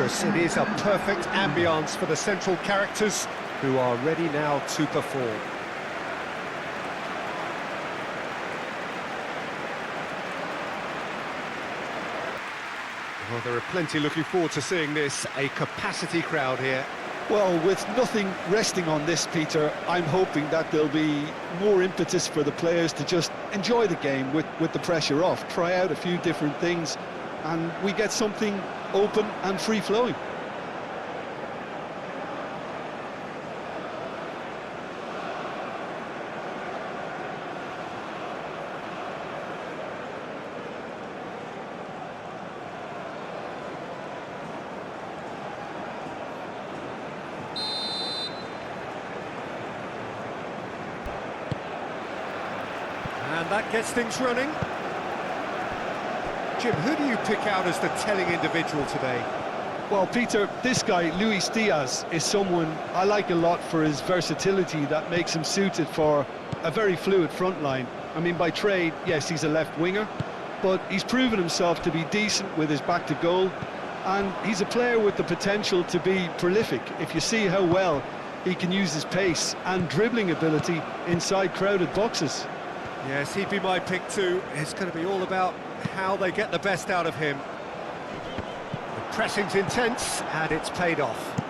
course, it is a perfect ambience for the central characters who are ready now to perform. Well, there are plenty looking forward to seeing this, a capacity crowd here. Well, with nothing resting on this, Peter, I'm hoping that there'll be more impetus for the players to just enjoy the game with the pressure off, try out a few different things, and we get something open and free-flowing. And that gets things running. Jim, who do you pick out as the telling individual today? Well, Peter, this guy, Luis Diaz, is someone I like a lot for his versatility that makes him suited for a very fluid front line. I mean, by trade, yes, he's a left winger, but he's proven himself to be decent with his back to goal, and he's a player with the potential to be prolific if you see how well he can use his pace and dribbling ability inside crowded boxes. Yes, he'd be my pick too. It's going to be all about how they get the best out of him. The pressing's intense, and it's paid off.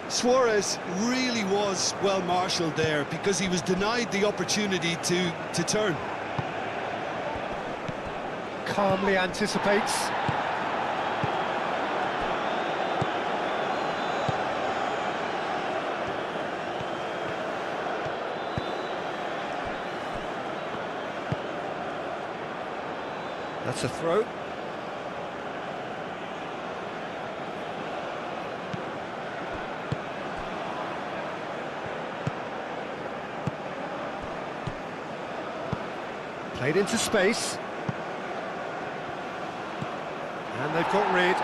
Suarez really was well marshalled there because he was denied the opportunity to turn. Calmly anticipates. That's a throw. Played into space. And they've got rid.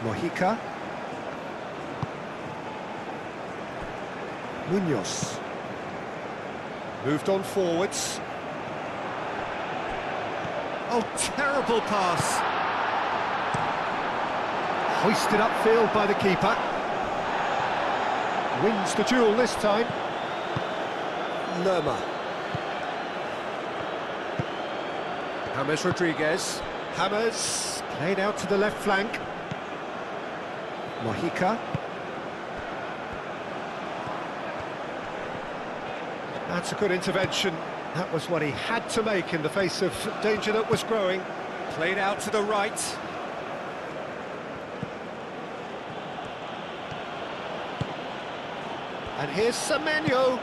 Mojica. Munoz. Moved on forwards. Oh, terrible pass. Hoisted upfield by the keeper. Wins the duel this time. Lerma. James Rodriguez. James played out to the left flank. Mojica. That's a good intervention. That was what he had to make in the face of danger that was growing. Played out to the right. And here's Semenyo.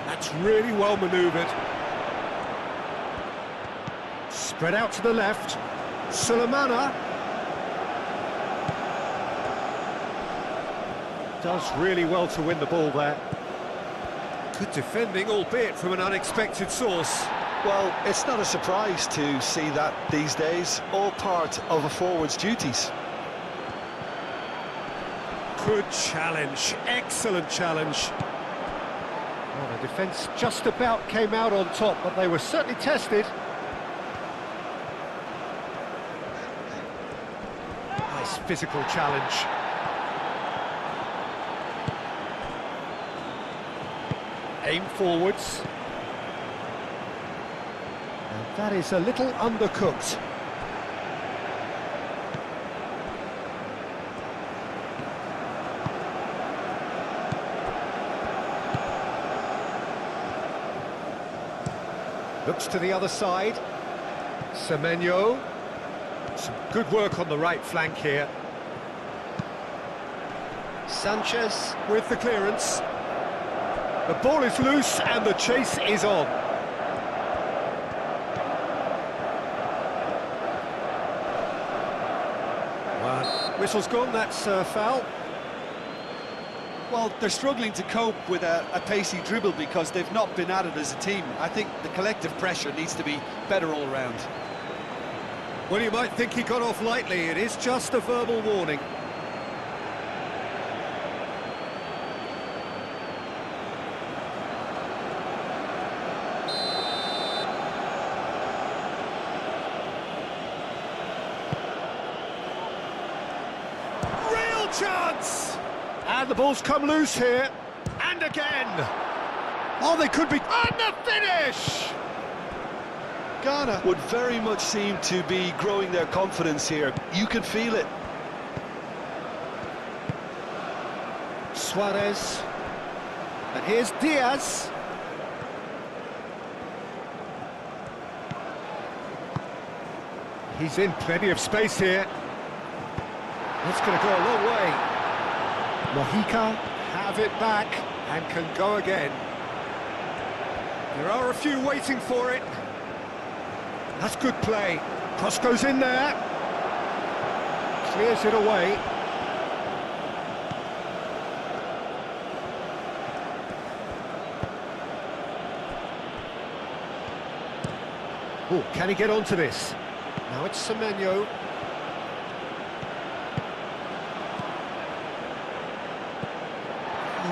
That's really well manoeuvred. Spread out to the left. Sulemana. Does really well to win the ball there. Good defending, albeit from an unexpected source. Well, it's not a surprise to see that these days, all part of a forward's duties. Good challenge, excellent challenge. Well, the defence just about came out on top, but they were certainly tested. Nice physical challenge. Aim forwards. And that is a little undercooked. Looks to the other side. Semenyo. Some good work on the right flank here. Sanchez with the clearance. The ball is loose and the chase is on. Well, whistle's gone, that's a foul. Well, they're struggling to cope with a pacey dribble because they've not been at it as a team. I think the collective pressure needs to be better all round. Well, you might think he got off lightly. It is just a verbal warning. chance! And the ball's come loose here. And again! Oh, they could be... And the finish! Ghana would very much seem to be growing their confidence here. You can feel it. Suarez. And here's Diaz. He's in plenty of space here. That's going to go a long way. Mojica have it back and can go again. There are a few waiting for it. That's good play. Cross goes in there. Clears it away. Oh, can he get onto this? Now it's Semenyo.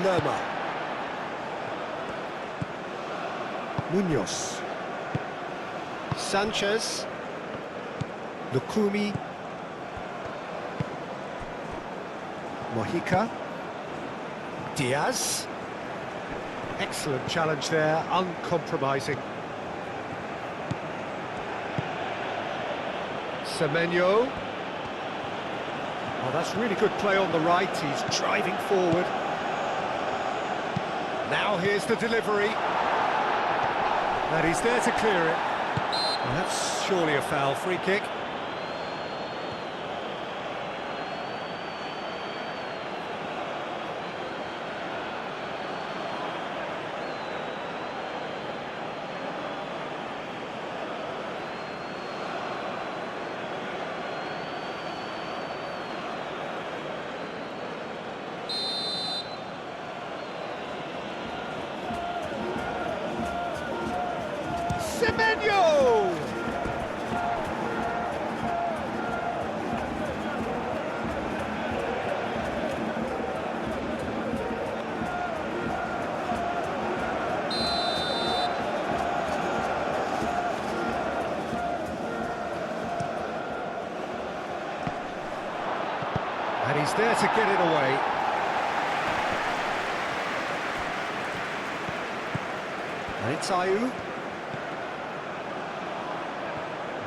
Lerma. Munoz. Sanchez. Lukumi. Mojica. Diaz. Excellent challenge there, uncompromising. Semenyo. Oh, that's really good play on the right. He's driving forward. Now here's the delivery. And he's there to clear it. Well, that's surely a foul. Free kick. Semenyo! And he's there to get it away. And it's Ayew.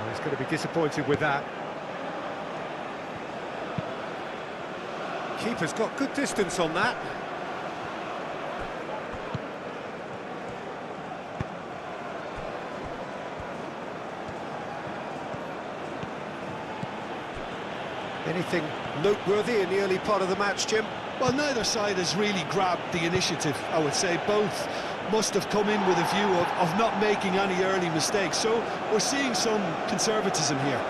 He's going to be disappointed with that. Keeper's got good distance on that. Anything noteworthy in the early part of the match, Jim? Well, neither side has really grabbed the initiative, I would say. Both must have come in with a view of not making any early mistakes. So we're seeing some conservatism here.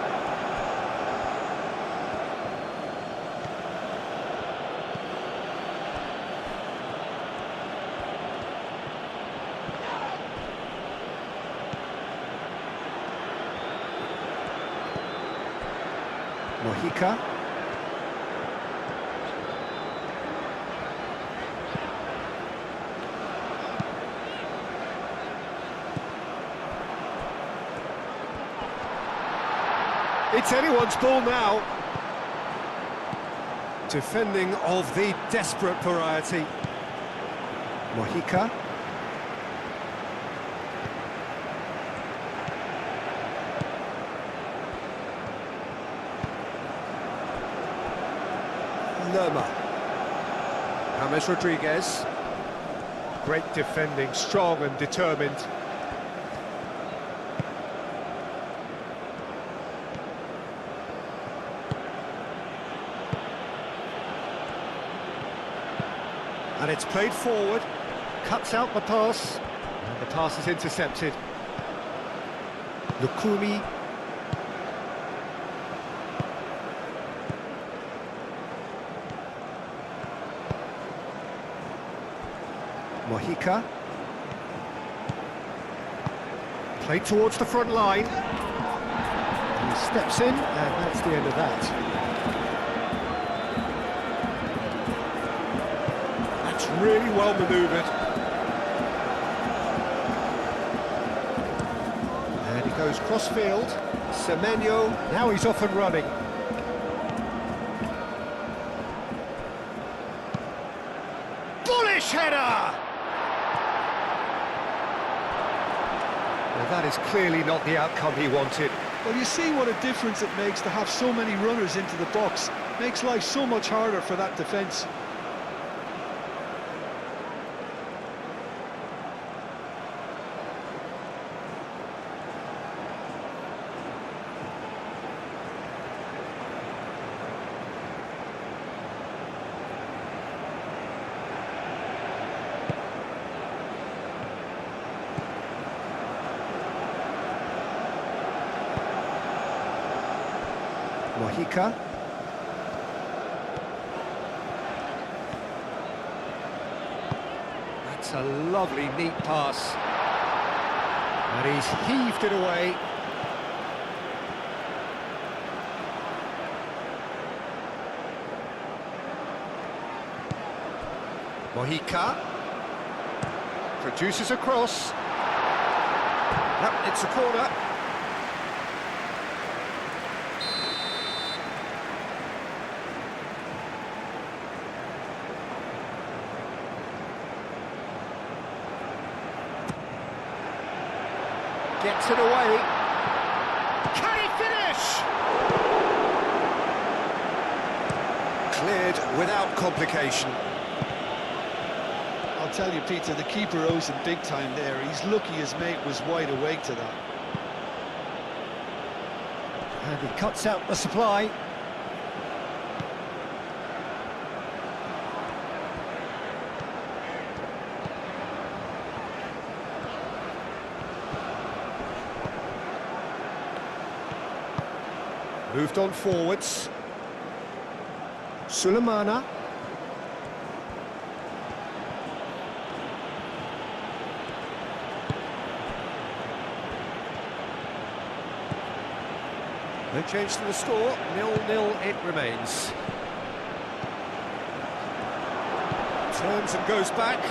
Mojica. It's anyone's ball now. Defending of the desperate variety. Mojica. Lerma. James Rodriguez. Great defending, strong and determined. And it's played forward, cuts out the pass, and the pass is intercepted. Lukumi. Mojica. Played towards the front line. He steps in, and that's the end of that. Really well manoeuvred. And he goes cross-field. Semenyo, now he's off and running. stylish header! Well, that is clearly not the outcome he wanted. Well, you see what a difference it makes to have so many runners into the box. Makes life so much harder for that defence. Mojica. That's a lovely, neat pass. And he's heaved it away. Mojica. Produces a cross. Yep, it's a corner. Gets it away. Can he finish? Cleared without complication. I'll tell you, Peter, the keeper owes him big time there. He's lucky his mate was wide awake to that. And he cuts out the supply. Moved on forwards. Sulemana. No change to the score, 0-0 it remains. Turns and goes back.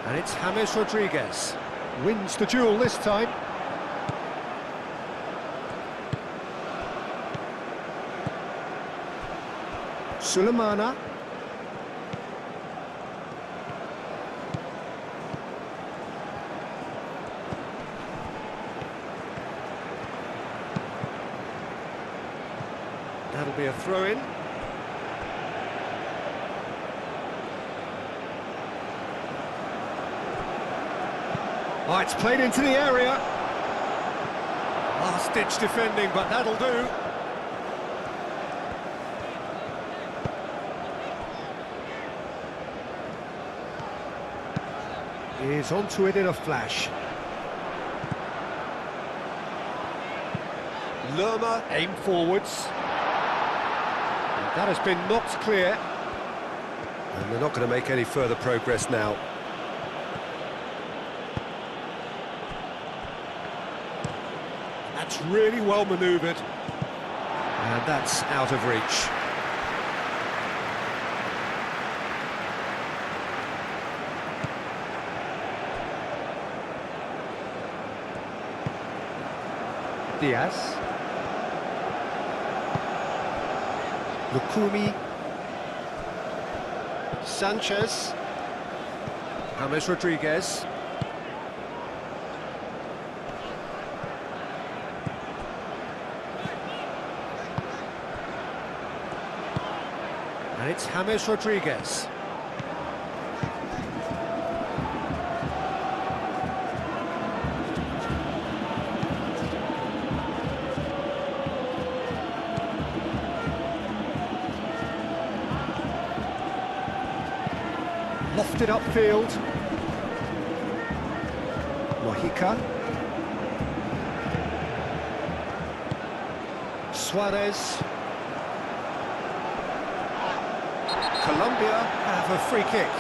And it's James Rodriguez. Wins the duel this time. Sulemana. That'll be a throw-in. Oh, it's played into the area. Last-ditch defending, but that'll do. Is onto it in a flash. Lerma aim forwards. That has been knocked clear. And they're not going to make any further progress now. That's really well manoeuvred. And that's out of reach. Diaz. Lukumi. Sanchez. James Rodriguez. And it's James Rodriguez. Lofted upfield. Mojica. Suarez. Colombia have a free kick.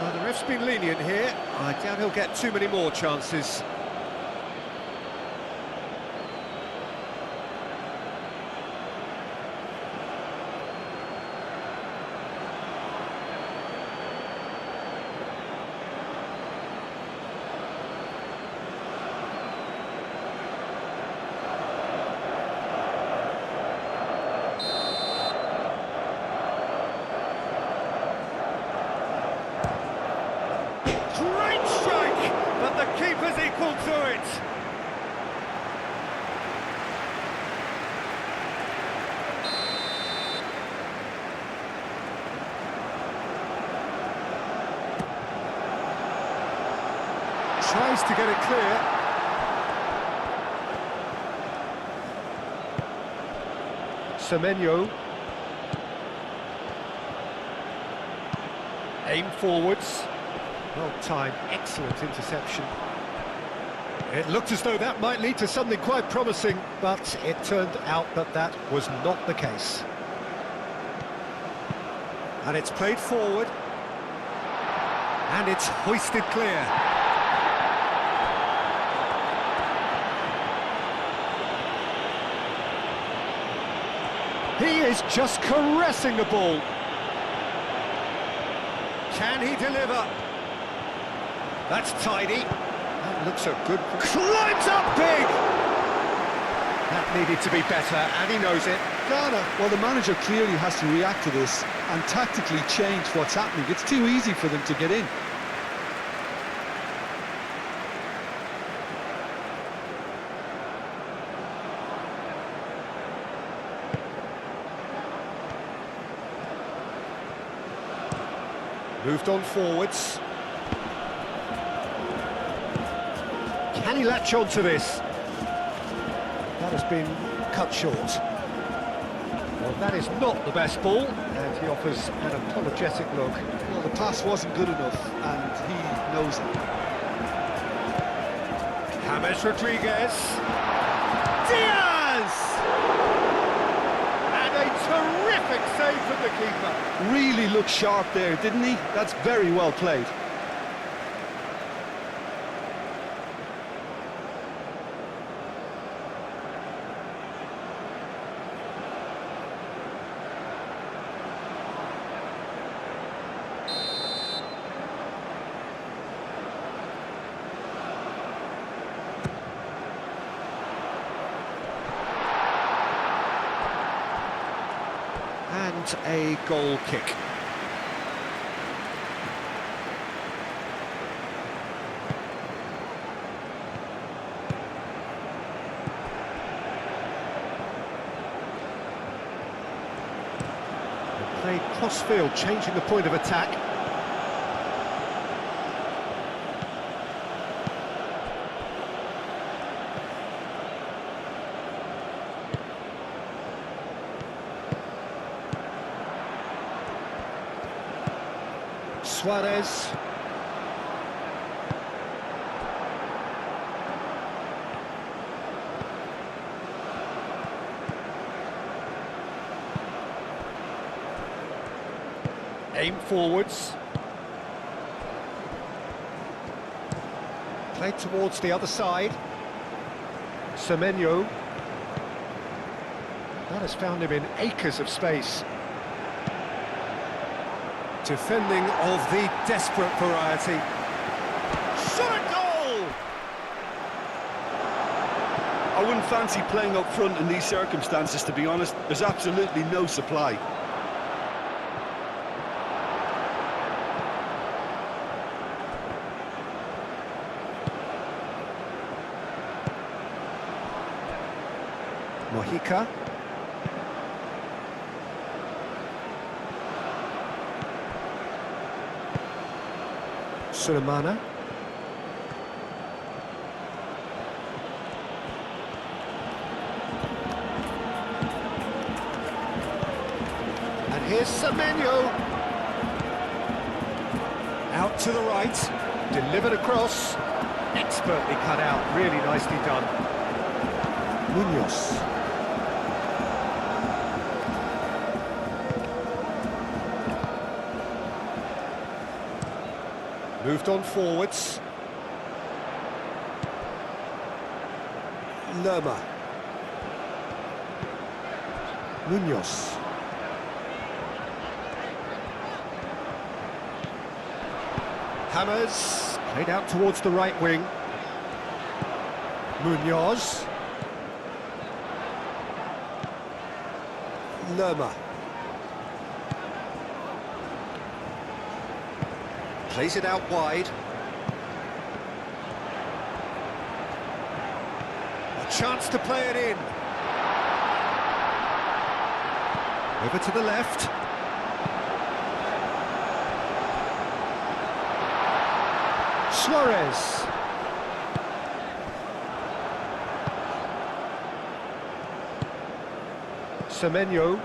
Well, the ref's been lenient here. I doubt he'll get too many more chances. keeper's equal to it. Tries to get it clear. Semenyo. Aim forwards. Well timed, excellent interception. It looked as though that might lead to something quite promising, but it turned out that that was not the case. And it's played forward. And it's hoisted clear. He is just caressing the ball. Can he deliver? That's tidy. That looks a good... Climbs up big! That needed to be better, and he knows it. Ghana, well, the manager clearly has to react to this and tactically change what's happening. It's too easy for them to get in. Moved on forwards. Can he latch on to this? That has been cut short. Well, that is not the best ball, and he offers an apologetic look. Well, the pass wasn't good enough, and he knows it. James Rodriguez. Diaz! And a terrific save from the keeper. Really looked sharp there, didn't he? That's very well played. And a goal kick. Played cross-field, changing the point of attack. Suarez. Aim forwards. Played towards the other side. Semenyo. That has found him in acres of space. Defending of the desperate variety. Shot a goal! I wouldn't fancy playing up front in these circumstances, to be honest. There's absolutely no supply. Mojica. Sulemana. And here's Semenyo. Out to the right, delivered across, expertly cut out, really nicely done. Munoz. Moved on forwards. Lerma. Munoz. Hammers. Played out towards the right wing. Munoz. Lerma. Plays it out wide. chance to play it in. Over to the left. Suarez. Semenyo.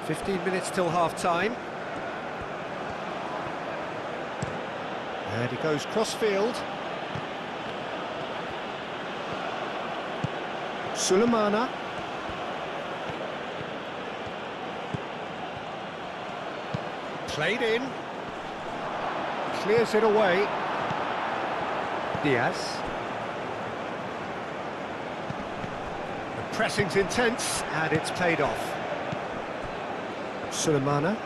15 minutes till half-time. And he goes cross-field. Sulemana. Played in. Clears it away. Diaz. The pressing's intense, and it's paid off. Sulemana.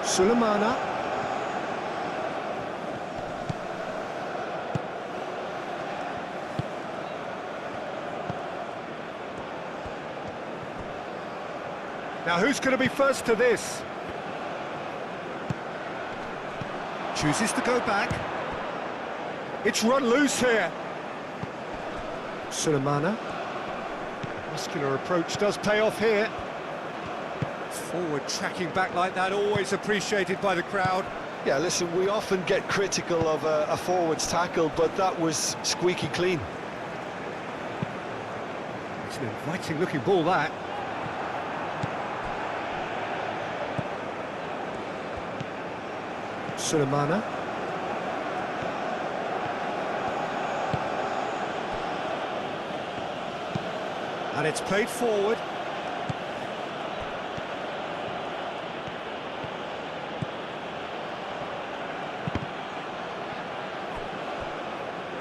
Sulemana. Now who's going to be first to this? Chooses to go back. It's run loose here. Sulemana. Muscular approach does pay off here. Forward tracking back like that, always appreciated by the crowd. Yeah, listen, we often get critical of a forward's tackle, but that was squeaky clean. It's an inviting looking ball, that. Sulemana. And it's played forward.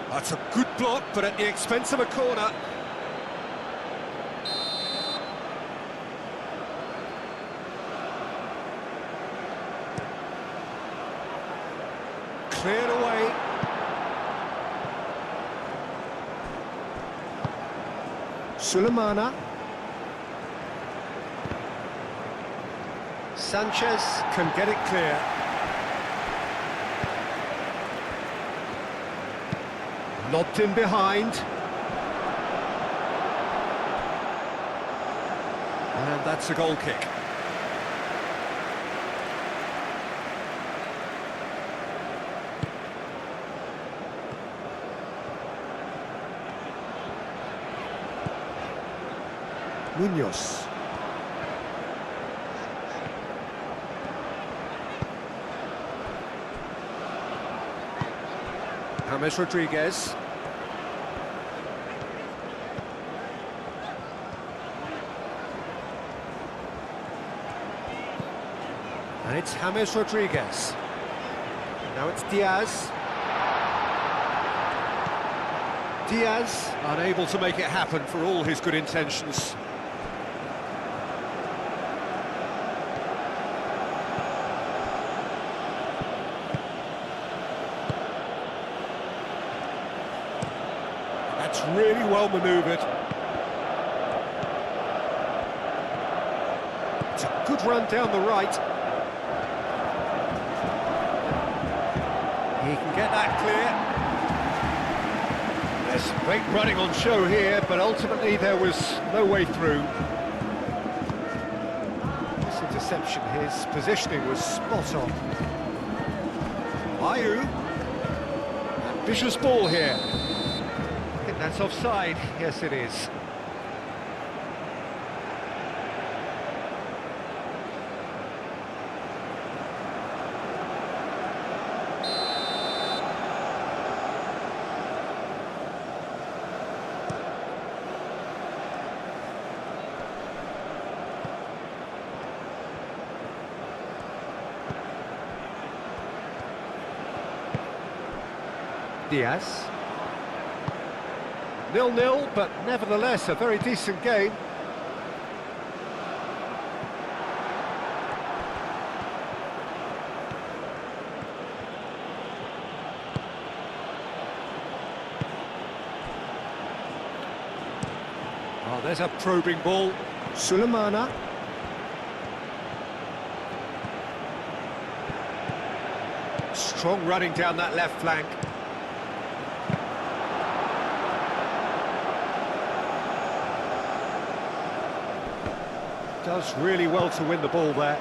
That's a good block, but at the expense of a corner. Cleared away. Sulemana. Sanchez can get it clear. Lobbed in behind. And that's a goal kick. Munoz. James Rodriguez. And it's James Rodriguez. Now it's Diaz. Diaz unable to make it happen for all his good intentions. That's really well manoeuvred. It's a good run down the right. He can get that clear. There's great running on show here, but ultimately there was no way through. This interception, his positioning was spot on. Ayew. Ambitious ball here. I think that's offside. Yes, it is. Diaz. 0-0, but nevertheless a very decent game. Oh, there's a probing ball. Sulemana. Strong running down that left flank. Does really well to win the ball there.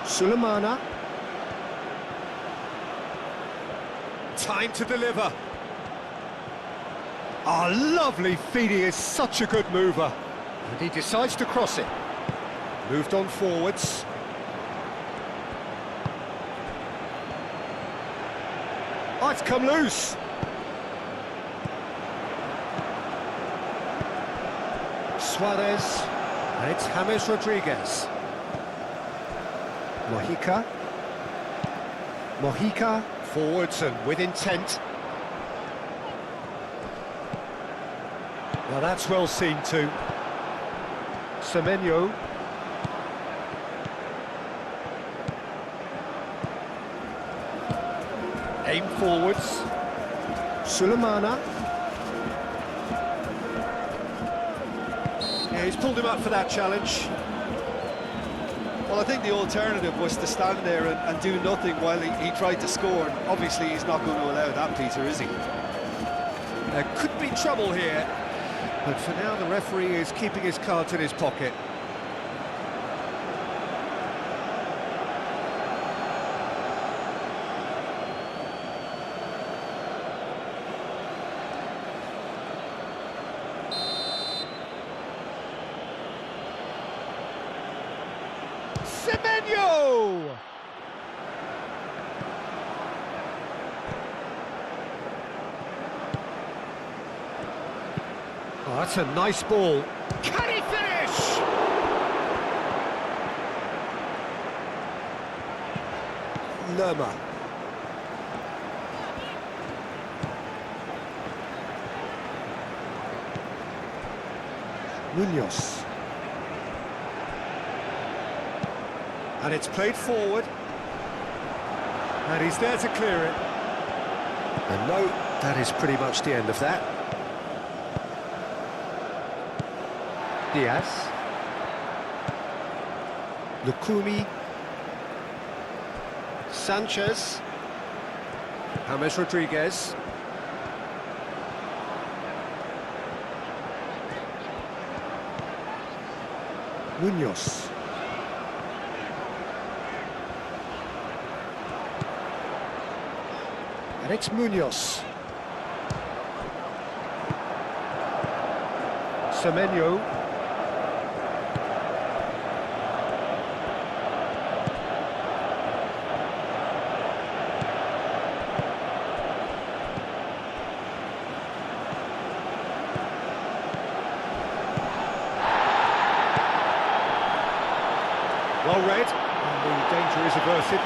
Sulemana. Time to deliver. Oh, lovely feed. He is such a good mover. And he decides to cross it. Moved on forwards. Oh, it's come loose. Suarez. And it's James Rodriguez. Mojica. Mojica. Forwards and with intent. Well, that's well seen too. Semenyo. Aim forwards. Sulemana. Yeah, he's pulled him up for that challenge. Well, I think the alternative was to stand there and do nothing while he tried to score. And obviously, he's not going to allow that, Peter, is he? There could be trouble here, but for now the referee is keeping his cards in his pocket. Semenyo! Oh, that's a nice ball. Can he finish? Lerma. Munoz. And it's played forward. And he's there to clear it. And no, that is pretty much the end of that. Diaz. Lukumi. Sanchez. James Rodriguez. Munoz. And it's Munoz. Semenyo. Well read, and the danger is averted.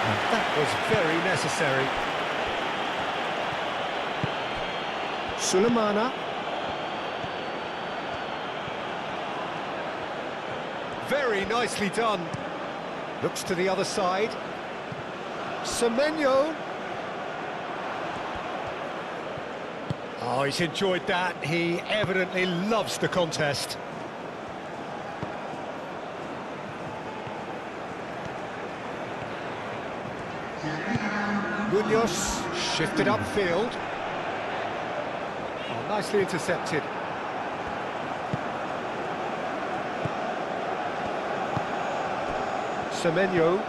And that was very necessary. Sulemana. Very nicely done. Looks to the other side. Semenyo. Oh, he's enjoyed that. He evidently loves the contest. Munoz shifted upfield. Oh, nicely intercepted. Semenyo.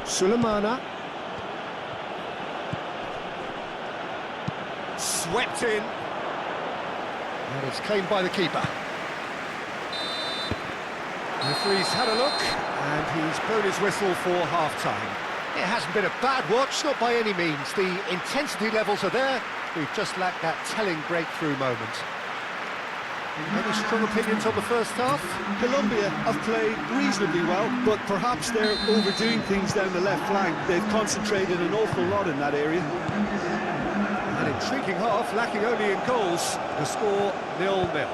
Sulemana. Swept in. And it's claimed by the keeper. The referee's had a look, and he's blown his whistle for half-time. It hasn't been a bad watch, not by any means. The intensity levels are there. We've just lacked that telling breakthrough moment. Any strong opinions on the first half? Colombia have played reasonably well, but perhaps they're overdoing things down the left flank. They've concentrated an awful lot in that area. An intriguing half, lacking only in goals. The score 0-0.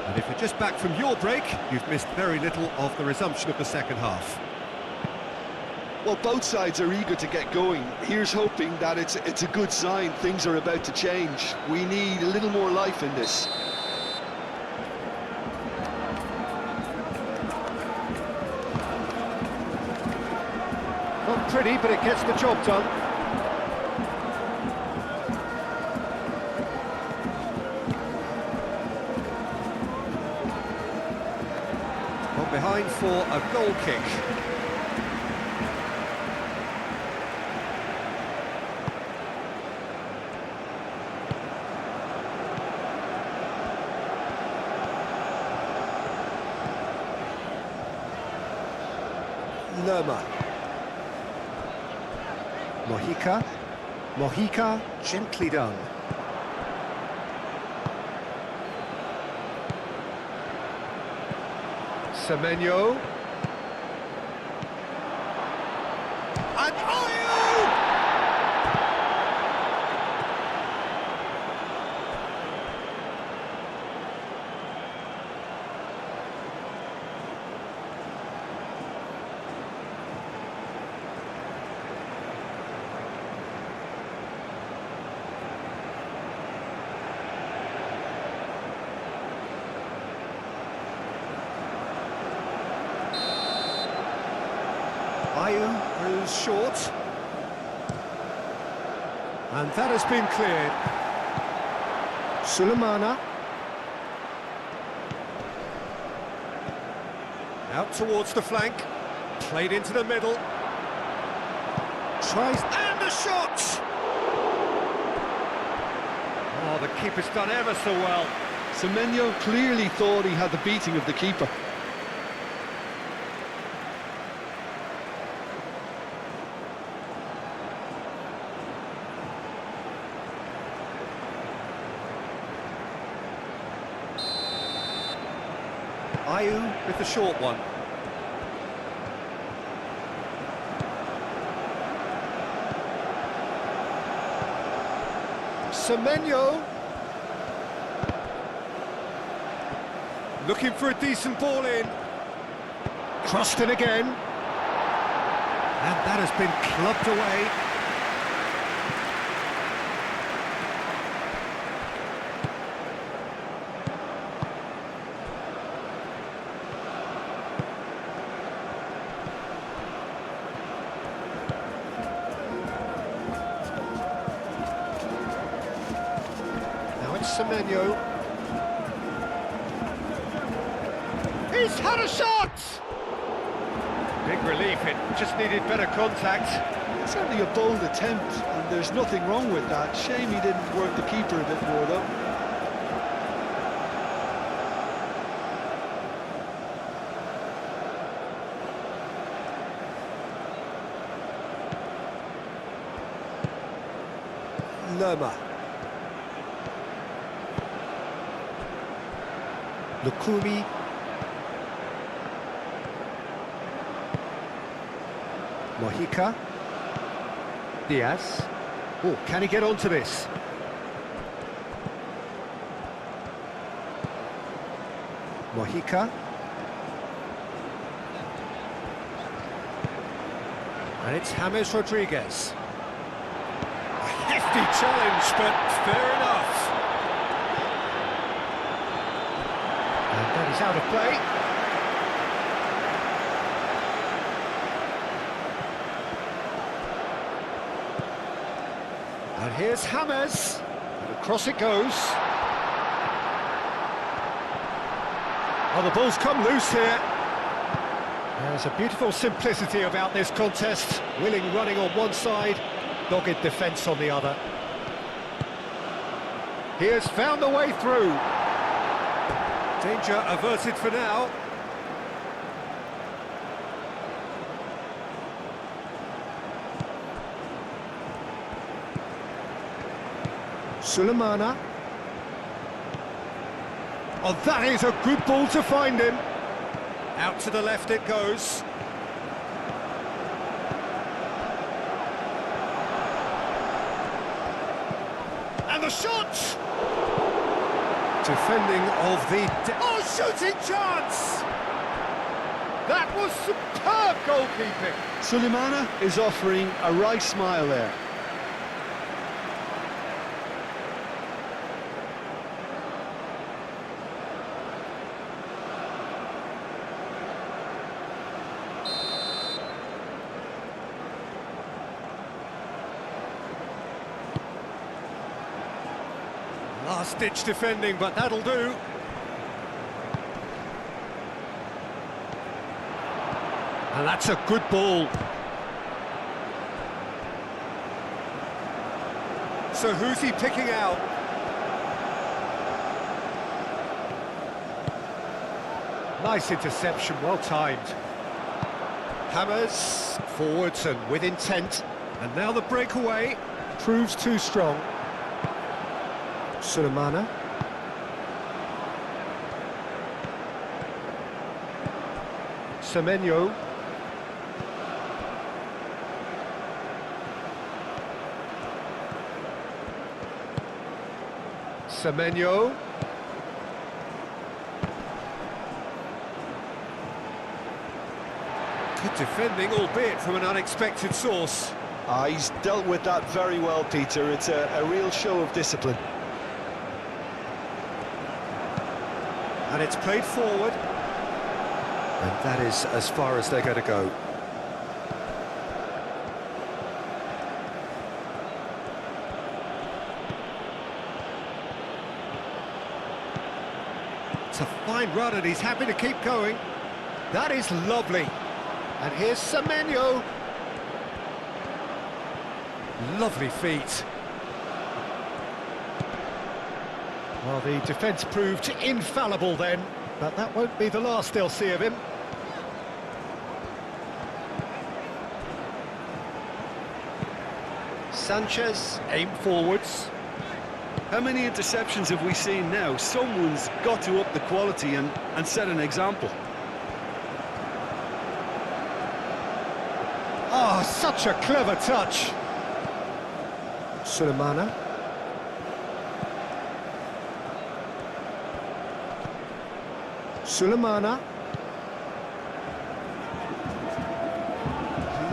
And if you're just back from your break, you've missed very little of the resumption of the second half. Well, both sides are eager to get going. Here's hoping that it's a good sign. Things are about to change. We need a little more life in this. Not pretty, but it gets the job done. On behind for a goal kick. Lerma. Mojica, gently done. Semenyo. And Ayew! Ayew goes short. And that has been cleared. Sulemana. Out towards the flank. Played into the middle. Tries, and a shot! Oh, the keeper's done ever so well. Semenyo clearly thought he had the beating of the keeper. Ayew with the short one. Semenyo. Looking for a decent ball in. Crossed in again. And that has been clubbed away. Semenyo. He's had a shot! Big relief, it just needed better contact. It's certainly a bold attempt, and there's nothing wrong with that. Shame he didn't work the keeper a bit more, though. Lerma. Lukumi. Mojica. Diaz. Oh, can he get onto this? Mojica. And it's James Rodriguez. A hefty challenge, but fair enough. And that is out of play. And here's James. And across it goes. Oh, the ball's come loose here. There's a beautiful simplicity about this contest. Willing running on one side, dogged defence on the other. He has found the way through. Danger averted for now. Sulemana. Oh, that is a good ball to find him. Out to the left it goes. And the shot! Defending of the... Oh, shooting chance! That was superb goalkeeping. Sulemana is offering a right smile there. Last-ditch defending, but that'll do. And that's a good ball. So who's he picking out? Nice interception, well timed. Hammers forwards and with intent. And now the breakaway proves too strong. Sulemana. Semenyo. Semenyo. Good defending, albeit from an unexpected source. He's dealt with that very well, Peter. It's a real show of discipline. And it's played forward. And that is as far as they're going to go. It's a fine run and he's happy to keep going. That is lovely. And here's Semenyo. Lovely feet. Well, the defence proved infallible then, but that won't be the last they'll see of him. Sanchez, aim forwards. How many interceptions have we seen now? Someone's got to up the quality and set an example. Oh, such a clever touch. Sulemana. Sulemana.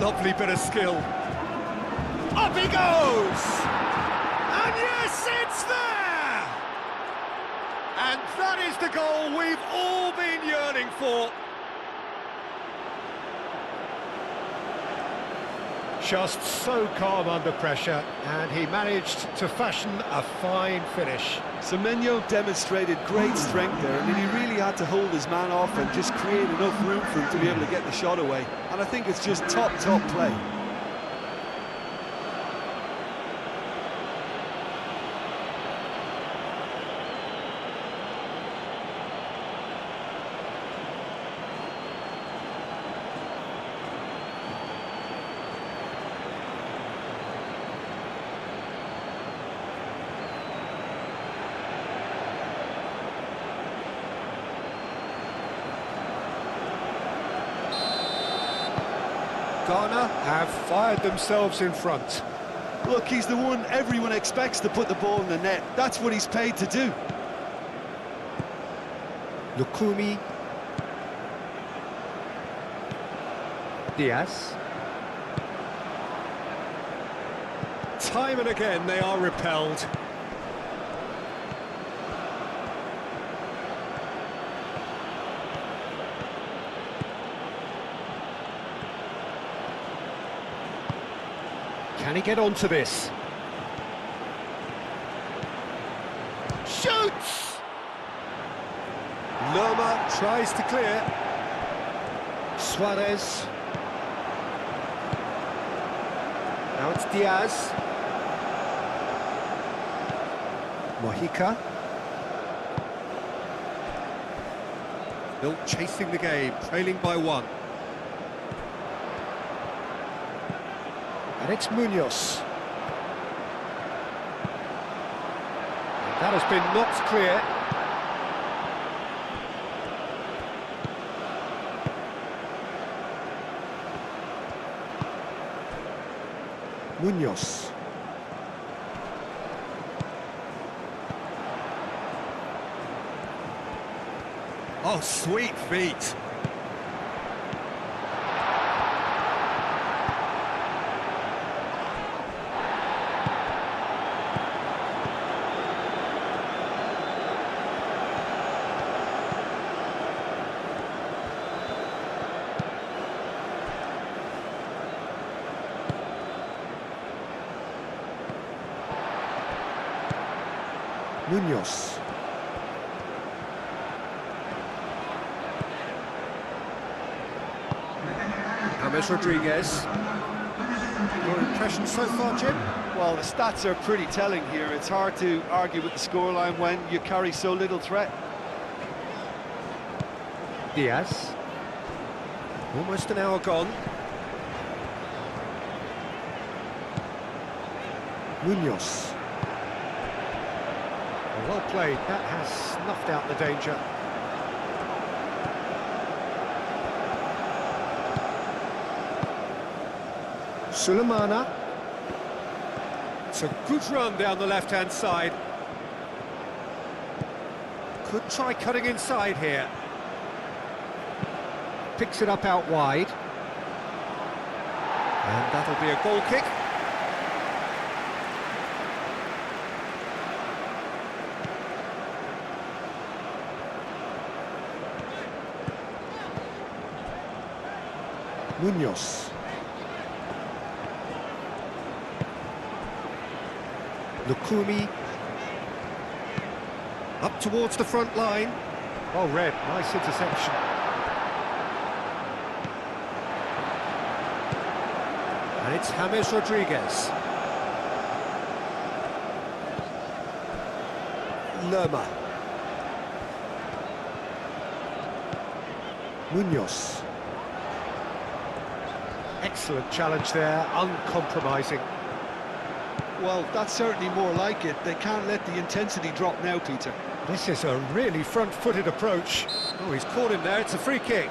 Lovely bit of skill. Up he goes! And yes, it's there! And that is the goal we've all been yearning for. Just so calm under pressure, and he managed to fashion a fine finish. Semenyo demonstrated great strength there. I mean, he really had to hold his man off and just create enough room for him to be able to get the shot away. And I think it's just top play. Ghana have fired themselves in front. Look, he's the one everyone expects to put the ball in the net. That's what he's paid to do. Lukumi. Diaz. Time and again they are repelled. Can he get onto this? Shoots! Lerma tries to clear. Suarez. Now it's Diaz. Mojica. Still chasing the game, trailing by one. And it's Munoz. That has been knocked clear. Munoz. Oh, sweet feet. Munoz. James Rodriguez. Your impression so far, Jim? Well, the stats are pretty telling here. It's hard to argue with the scoreline when you carry so little threat. Diaz. Almost an hour gone. Munoz. Well played, that has snuffed out the danger. Sulemana. It's a good run down the left-hand side. Could try cutting inside here. Picks it up out wide. And that'll be a goal kick. Munoz. Lukumi. Up towards the front line. Oh, Red, nice interception. And it's James Rodriguez. Lerma. Munoz. Excellent challenge there, uncompromising. Well, that's certainly more like it. They can't let the intensity drop now, Peter. This is a really front-footed approach. Oh, he's caught him there, it's a free kick.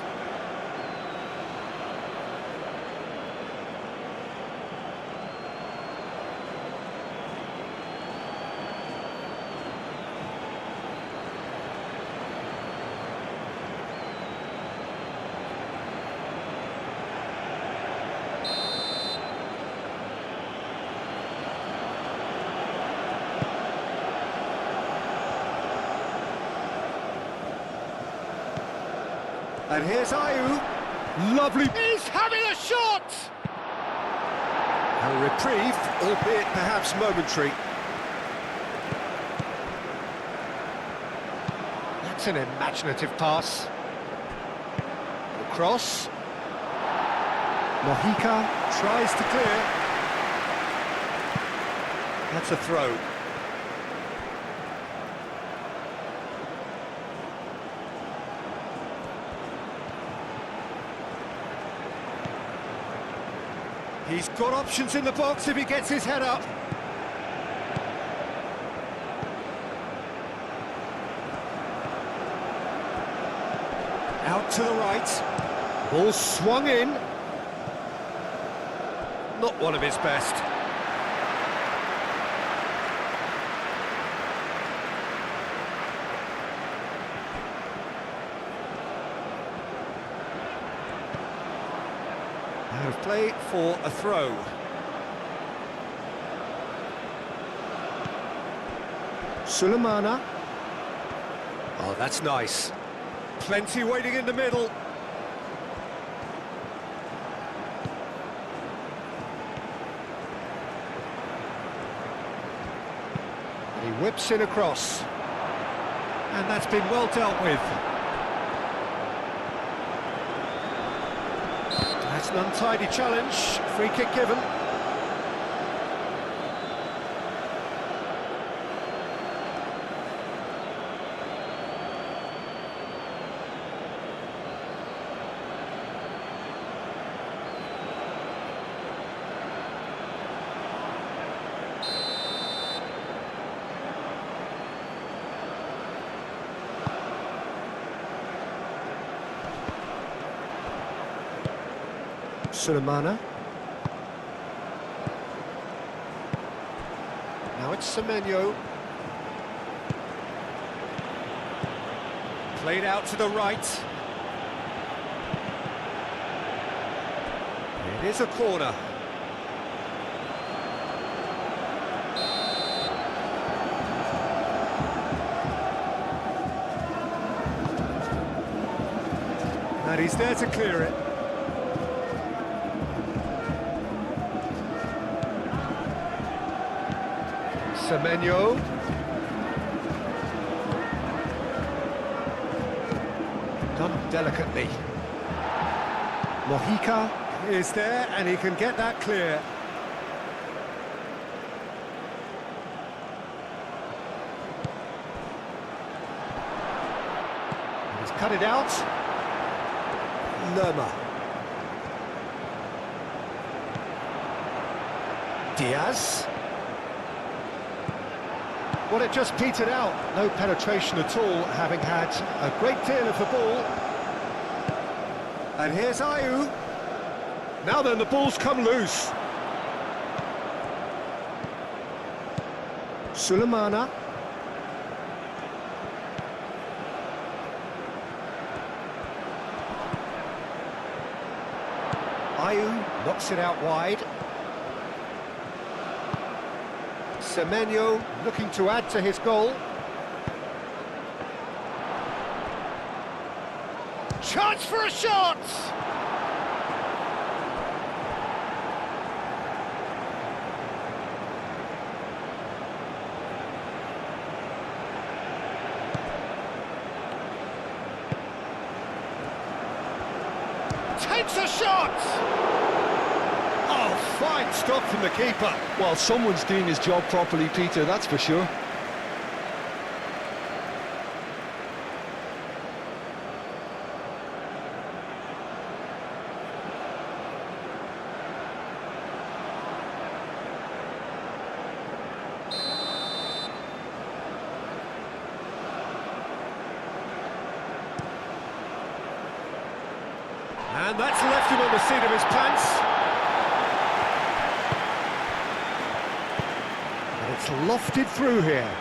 And here's Ayew. Lovely. He's having a shot! A reprieve, albeit perhaps momentary. That's an imaginative pass. Cross. Mojica tries to clear. That's a throw. He's got options in the box if he gets his head up. Out to the right. Ball swung in. Not one of his best. Out of play for a throw. Sulemana. Oh, that's nice. Plenty waiting in the middle. And he whips in across. And that's been well dealt with. That's an untidy challenge, free kick given. Sulemana. Now it's Semenyo. Played out to the right. It is a corner. And he's there to clear it. Semenyo. delicately. Mojica is there, and he can get that clear. He's cut it out. Lerma. Diaz. Well, it just petered out. No penetration at all, having had a great deal of the ball. And here's Ayew. Now then, the ball's come loose. Sulemana. Ayew knocks it out wide. Semenyo looking to add to his goal. Chance for a shot! Takes a shot! Oh, fine stop from the keeper. Well, someone's doing his job properly, Peter, that's for sure. And that's left him on the seat of his pants. And it's lofted through here.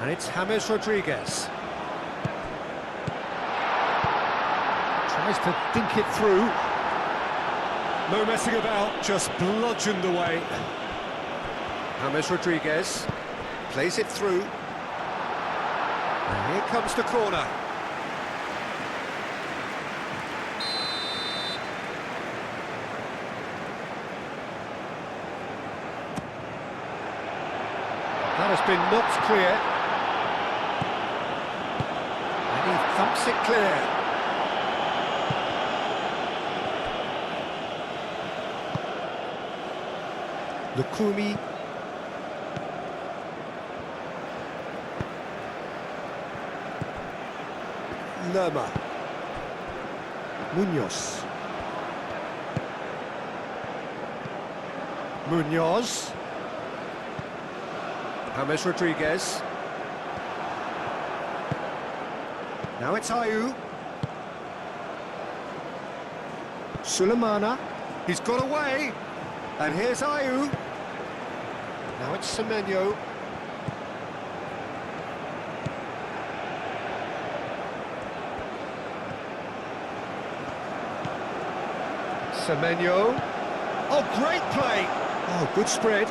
And it's James Rodriguez. Tries to dink it through. No messing about, just bludgeoned away. James Rodriguez plays it through. And here comes the corner. That has been knocked clear. And he thumps it clear. Lukumi. Lerma. Munoz. Munoz. James Rodriguez. Now it's Ayew. Sulemana. He's got away. And here's Ayew. Now it's Semenyo. Semenyo. Oh, great play. Oh, good spread.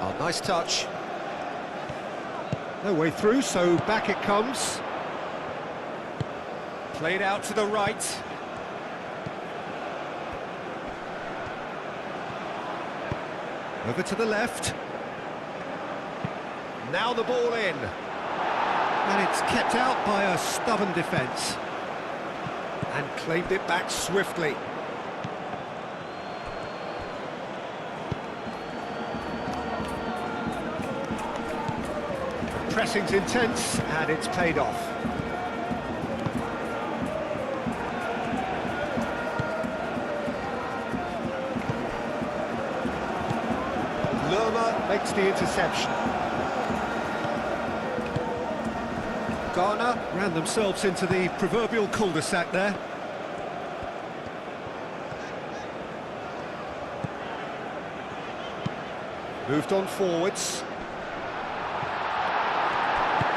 Oh, nice touch. No way through, so back it comes. Played out to the right. Over to the left. Now the ball in. And it's kept out by a stubborn defence. And claimed it back swiftly. Pressing's intense, and it's paid off. Lerma makes the interception. Ghana ran themselves into the proverbial cul-de-sac there. Moved on forwards.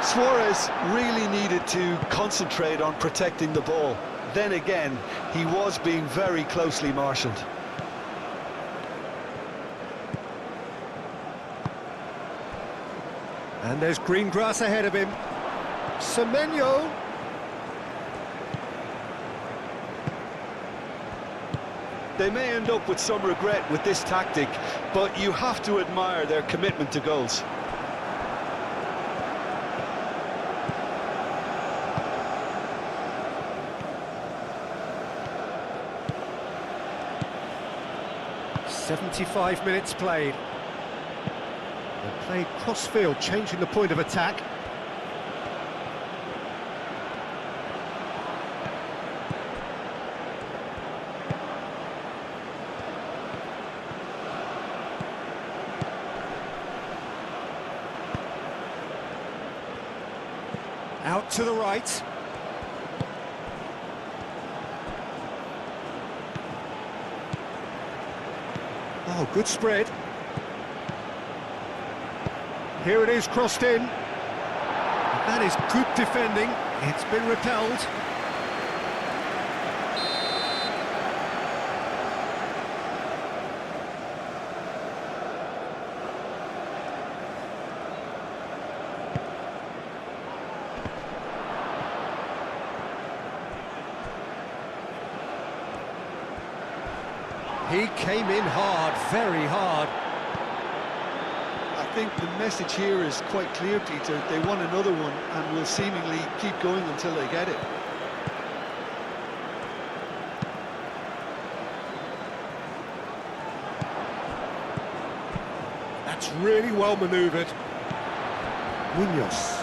Suarez really needed to concentrate on protecting the ball. then again, he was being very closely marshalled. And there's green grass ahead of him. Semenyo. They may end up with some regret with this tactic, but you have to admire their commitment to goals. "75 minutes played. They played cross-field, changing the point of attack. Out to the right. Oh, good spread. Here it is, crossed in. That is good defending. It's been repelled. He came in hard, very hard. I think the message here is quite clear, Peter. They want another one and will seemingly keep going until they get it. That's really well manoeuvred. Munoz.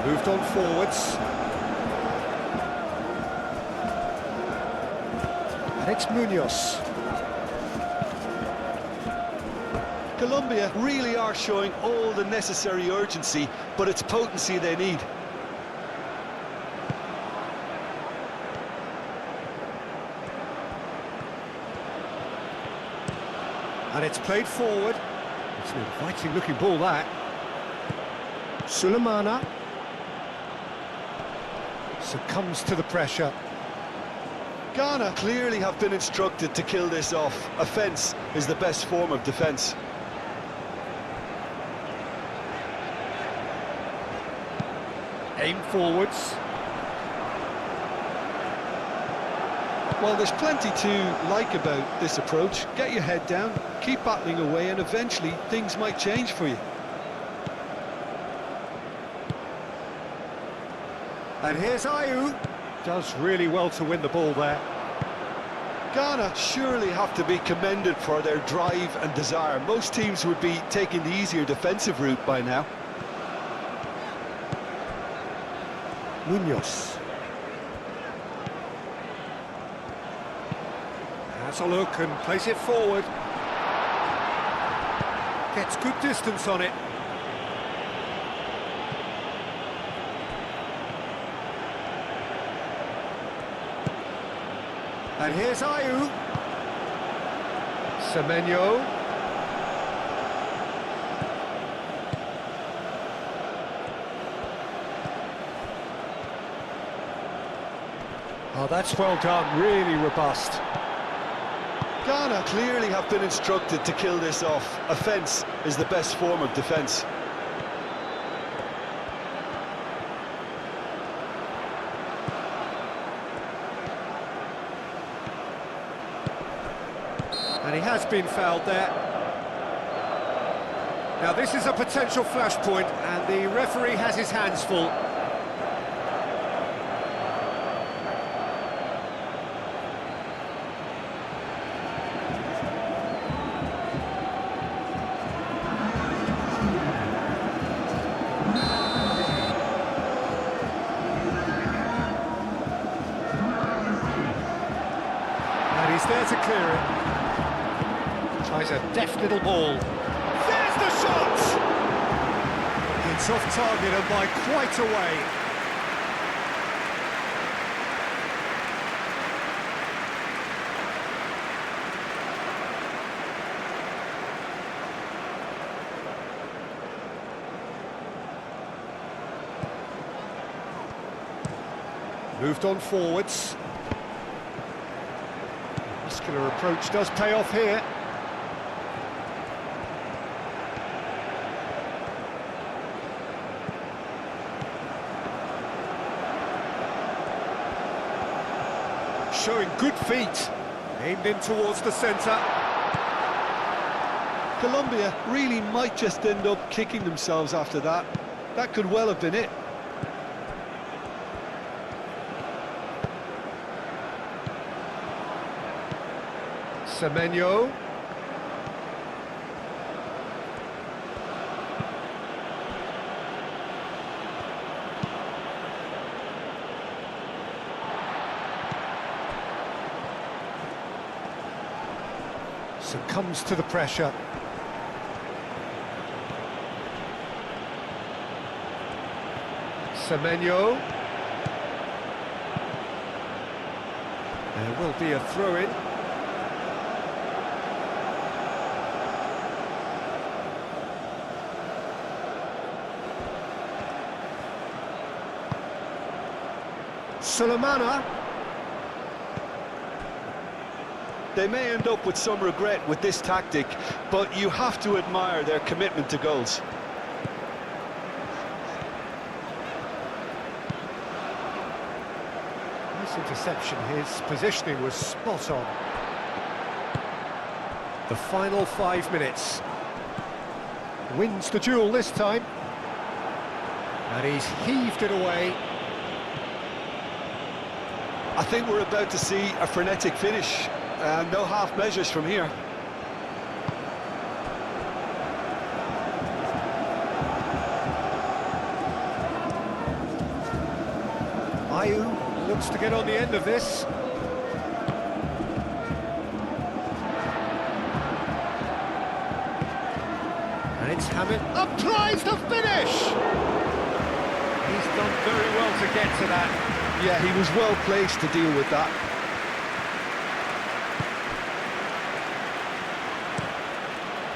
Moved on forwards. And it's Munoz. Colombia really are showing all the necessary urgency, but it's potency they need. And it's played forward. It's an inviting looking ball, that. Sulemana succumbs to the pressure. Ghana clearly have been instructed to kill this off. Offence is the best form of defence. Aim forwards. Well, there's plenty to like about this approach. Get your head down, keep battling away, and eventually things might change for you. And here's Ayew. Does really well to win the ball there. Ghana surely have to be commended for their drive and desire. Most teams would be taking the easier defensive route by now. Munoz. Has a look and plays it forward. Gets good distance on it. And here's Ayew. Semenyo. Oh, that's well done, really robust. Ghana clearly have been instructed to kill this off. Offence is the best form of defence. And he has been fouled there. Now this is a potential flashpoint, and the referee has his hands full. And he's there to clear it. Tries a deft little ball. There's the shot! It's off target and by quite a way. Moved on forwards. Muscular approach does pay off here. Showing good feet. Aimed in towards the centre. Colombia really might just end up kicking themselves after that. That could well have been it. Semenyo. Succumbs to the pressure. Semenyo. There will be a throw-in. Sulemana. They may end up with some regret with this tactic, but you have to admire their commitment to goals. Nice interception. His positioning was spot on. The final 5 minutes. Wins the duel this time. And he's heaved it away. I think we're about to see a frenetic finish. No half measures from here. Ayew looks to get on the end of this. And it's Hammett applies the finish! He's done very well to get to that. Yeah, he was well placed to deal with that.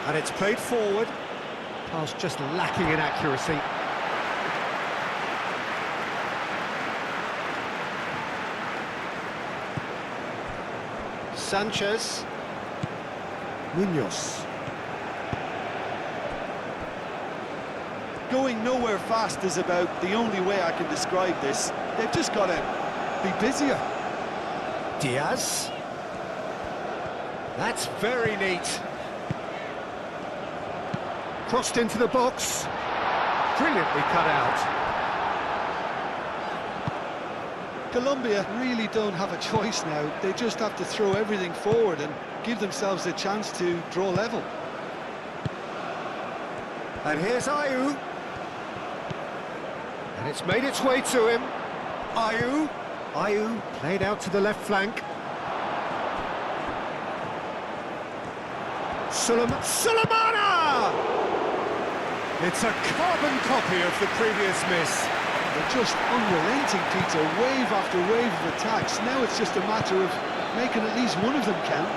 And it's played forward. Pass just lacking in accuracy. Sanchez. Munoz. Going nowhere fast is about the only way I can describe this. They've just got to be busier. Diaz. That's very neat. Crossed into the box. Brilliantly cut out. Colombia really don't have a choice now. They just have to throw everything forward and give themselves a chance to draw level. And here's Ayew. And it's made its way to him. Ayew played out to the left flank. Sulemana! It's a carbon copy of the previous miss. They're just unrelenting, Peter, wave after wave of attacks. Now it's just a matter of making at least one of them count.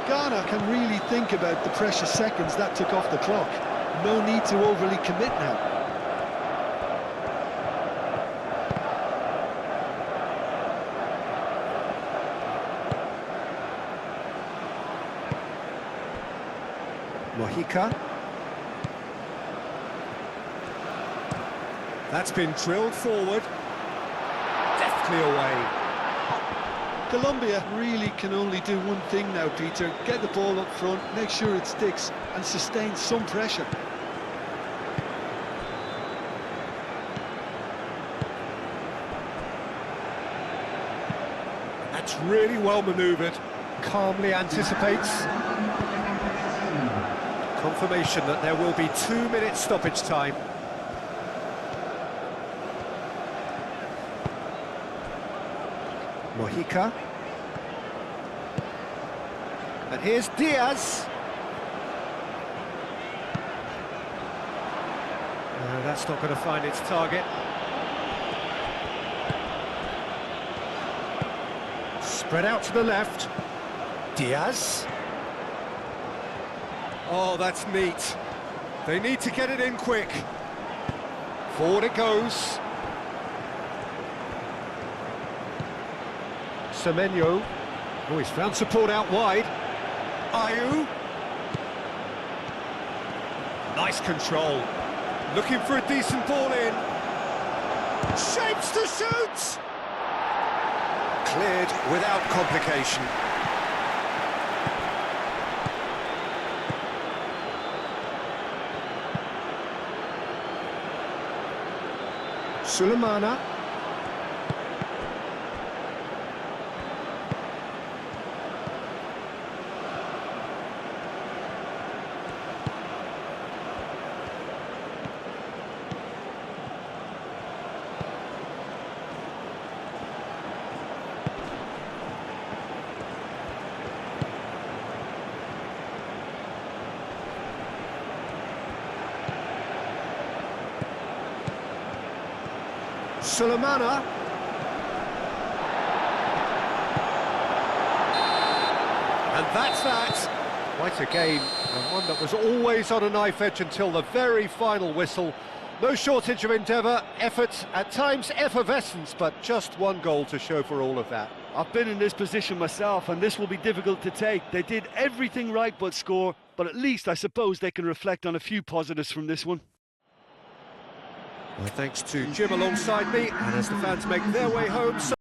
Ghana can really think about the precious seconds that took off the clock. No need to overly commit now. Mojica. That's been drilled forward. Deftly away. Colombia really can only do one thing now, Peter. Get the ball up front, make sure it sticks, and sustain some pressure. That's really well manoeuvred. Calmly anticipates. Confirmation that there will be 2 minutes stoppage time. Mojica. And here's Diaz. That's not going to find its target. Spread out to the left. Diaz. Oh, that's neat. They need to get it in quick. Forward it goes. Semenyo. Oh, he's found support out wide. Ayew. Nice control. Looking for a decent ball in. Shapes to shoot! Cleared without complication. Sulemana. Sulemana. And that's that. Quite a game, and one that was always on a knife edge until the very final whistle. No shortage of endeavour, effort, at times effervescence, but just one goal to show for all of that. I've been in this position myself, and this will be difficult to take. They did everything right but score, but at least I suppose they can reflect on a few positives from this one. Well, thanks to Jim alongside me, and as the fans make their way home...